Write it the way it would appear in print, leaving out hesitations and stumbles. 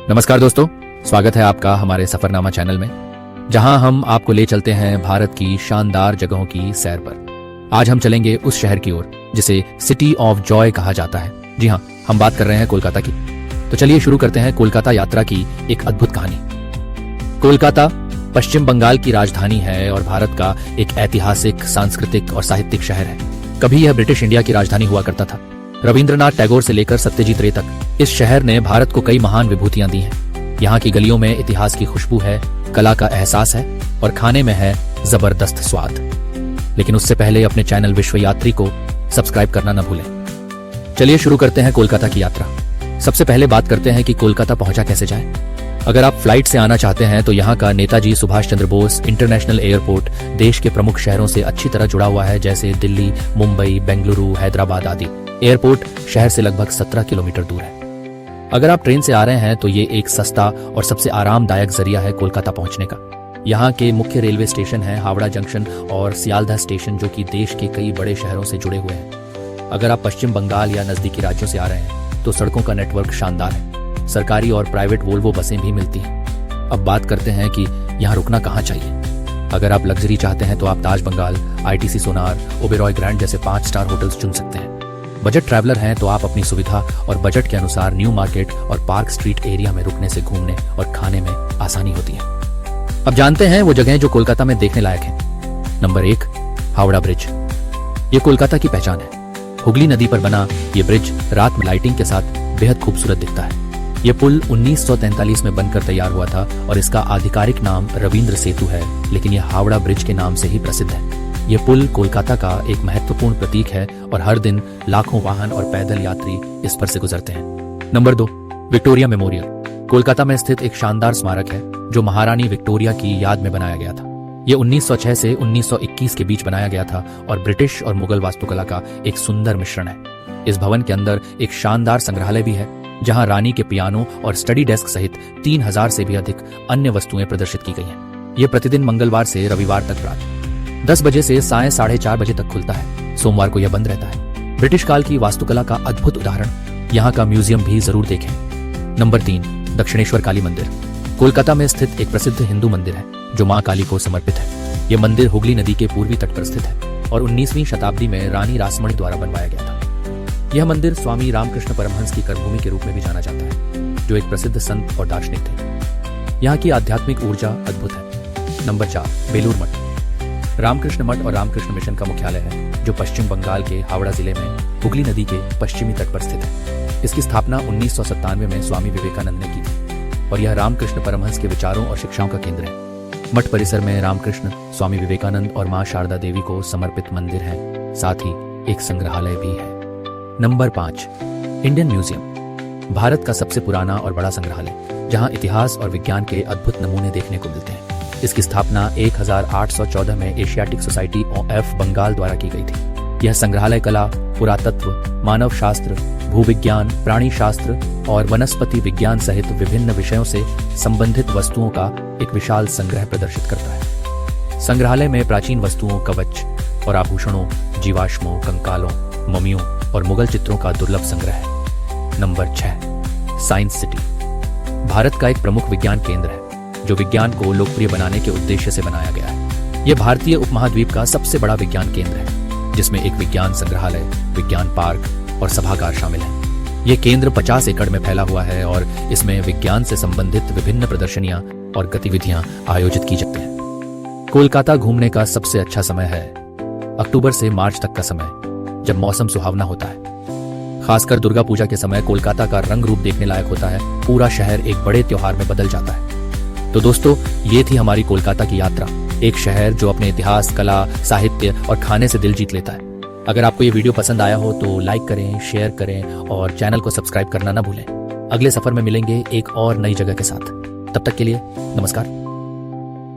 नमस्कार दोस्तों, स्वागत है आपका हमारे सफरनामा चैनल में, जहां हम आपको ले चलते हैं भारत की शानदार जगहों की सैर पर। आज हम चलेंगे उस शहर की ओर जिसे सिटी ऑफ जॉय कहा जाता है। जी हां, हम बात कर रहे हैं कोलकाता की। तो चलिए शुरू करते हैं कोलकाता यात्रा की एक अद्भुत कहानी। कोलकाता पश्चिम बंगाल की राजधानी है और भारत का एक ऐतिहासिक, सांस्कृतिक और साहित्यिक शहर है। कभी यह ब्रिटिश इंडिया की राजधानी हुआ करता था। रविंद्रनाथ टैगोर से लेकर सत्यजीत रे तक इस शहर ने भारत को कई महान विभूतियां दी हैं। यहाँ की गलियों में इतिहास की खुशबू है, कला का एहसास है और खाने में है जबरदस्त स्वाद। लेकिन उससे पहले अपने चैनल विश्व यात्री को सब्सक्राइब करना न भूलें। चलिए शुरू करते हैं कोलकाता की यात्रा। सबसे पहले बात करते हैं कि कोलकाता पहुंचा कैसे जाए। अगर आप फ्लाइट से आना चाहते हैं तो यहाँ का नेताजी सुभाष चंद्र बोस इंटरनेशनल एयरपोर्ट देश के प्रमुख शहरों से अच्छी तरह जुड़ा हुआ है, जैसे दिल्ली, मुंबई, बेंगलुरु, हैदराबाद आदि। एयरपोर्ट शहर से लगभग 17 किलोमीटर दूर है। अगर आप ट्रेन से आ रहे हैं तो ये एक सस्ता और सबसे आरामदायक जरिया है कोलकाता पहुंचने का। यहाँ के मुख्य रेलवे स्टेशन हैं हावड़ा जंक्शन और सियालदह स्टेशन, जो कि देश के कई बड़े शहरों से जुड़े हुए हैं। अगर आप पश्चिम बंगाल या नजदीकी राज्यों से आ रहे हैं तो सड़कों का नेटवर्क शानदार है। सरकारी और प्राइवेट वोल्वो बसें भी मिलती हैं। अब बात करते हैं कि यहाँ रुकना कहाँ चाहिए। अगर आप लग्जरी चाहते हैं तो आप ताज बंगाल, ITC सोनार, ओबेरॉय ग्रैंड जैसे 5 स्टार होटल्स चुन सकते हैं। बजट ट्रैवलर हैं तो आप अपनी सुविधा और बजट के अनुसार न्यू मार्केट और पार्क स्ट्रीट एरिया में रुकने से घूमने और खाने में आसानी होती है। अब जानते हैं वो जगहें जो कोलकाता में देखने लायक हैं। Number 1, Howrah bridge. ये कोलकाता की पहचान है। हुगली नदी पर बना ये ब्रिज रात में लाइटिंग के साथ बेहद खूबसूरत दिखता है। ये पुल 1943 में बनकर तैयार हुआ था और इसका आधिकारिक नाम रविंद्र सेतु है, लेकिन यह हावड़ा ब्रिज के नाम से ही प्रसिद्ध है। ये पुल कोलकाता का एक महत्वपूर्ण प्रतीक है और हर दिन लाखों वाहन और पैदल यात्री इस पर से गुजरते हैं। Number 2, Victoria memorial. कोलकाता में स्थित एक शानदार स्मारक है जो महारानी विक्टोरिया की याद में बनाया गया था। ये 1906 से 1921 के बीच बनाया गया था और ब्रिटिश और मुगल वास्तुकला का एक सुंदर मिश्रण है। इस भवन के अंदर एक शानदार संग्रहालय भी है, जहां रानी के पियानो और स्टडी डेस्क सहित 3000 से भी अधिक अन्य वस्तुएं प्रदर्शित की गई हैं। ये प्रतिदिन मंगलवार से रविवार तक रात 10 बजे से साय 4:30 बजे तक खुलता है। सोमवार को यह बंद रहता है। ब्रिटिश काल की वास्तुकला का अद्भुत उदाहरण यहाँ का म्यूजियम भी जरूर देखें। नंबर 3, दक्षिणेश्वर काली मंदिर। कोलकाता में स्थित एक प्रसिद्ध हिंदू मंदिर है जो मां काली को समर्पित है। यह मंदिर हुगली नदी के पूर्वी तट पर स्थित है और 19वीं शताब्दी में रानी रासमणी द्वारा बनवाया गया था। यह मंदिर स्वामी रामकृष्ण परमहंस की कर्मभूमि के रूप में भी जाना जाता है, जो एक प्रसिद्ध संत और दार्शनिक थे। यहाँ की आध्यात्मिक ऊर्जा अद्भुत है। नंबर 4, बेलूर मठ। रामकृष्ण मठ और रामकृष्ण मिशन का मुख्यालय है, जो पश्चिम बंगाल के हावड़ा जिले में हुगली नदी के पश्चिमी तट पर स्थित है। इसकी स्थापना 1997 में स्वामी विवेकानंद ने की थी और यह रामकृष्ण परमहंस के विचारों और शिक्षाओं का केंद्र है। मठ परिसर में रामकृष्ण, स्वामी विवेकानंद और मां शारदा देवी को समर्पित मंदिर है। साथ ही एक संग्रहालय भी है। Number 5, Indian museum. भारत का सबसे पुराना और बड़ा संग्रहालय, जहां इतिहास और विज्ञान के अद्भुत नमूने देखने को मिलते हैं। इसकी स्थापना 1814 में एशियाटिक सोसाइटी ऑफ बंगाल द्वारा की गई थी। यह संग्रहालय कला, पुरातत्व, मानव शास्त्र, भूविज्ञान, प्राणी शास्त्र और वनस्पति विज्ञान सहित विभिन्न विषयों से संबंधित वस्तुओं का एक विशाल संग्रह प्रदर्शित करता है। संग्रहालय में प्राचीन वस्तुओं, कवच और आभूषणों, जीवाश्मों, कंकालों, ममियों और मुगल चित्रों का दुर्लभ संग्रह है। Number 6, science city. भारत का एक प्रमुख विज्ञान केंद्र है जो विज्ञान को लोकप्रिय बनाने के उद्देश्य से बनाया गया है। यह भारतीय उपमहाद्वीप का सबसे बड़ा विज्ञान केंद्र है, जिसमें एक विज्ञान संग्रहालय, विज्ञान पार्क और सभागार शामिल है। यह केंद्र 50 एकड़ में फैला हुआ है और इसमें विज्ञान से संबंधित विभिन्न प्रदर्शनियां और गतिविधियां आयोजित की जाती हैं। कोलकाता घूमने का सबसे अच्छा समय है अक्टूबर से मार्च तक का समय, जब मौसम सुहावना होता है। खासकर दुर्गा पूजा के समय कोलकाता का रंग रूप देखने लायक होता है। पूरा शहर एक बड़े त्योहार में बदल जाता है। तो दोस्तों, ये थी हमारी कोलकाता की यात्रा। एक शहर जो अपने इतिहास, कला, साहित्य और खाने से दिल जीत लेता है। अगर आपको ये वीडियो पसंद आया हो तो लाइक करें, शेयर करें और चैनल को सब्सक्राइब करना ना भूलें। अगले सफर में मिलेंगे एक और नई जगह के साथ। तब तक के लिए नमस्कार।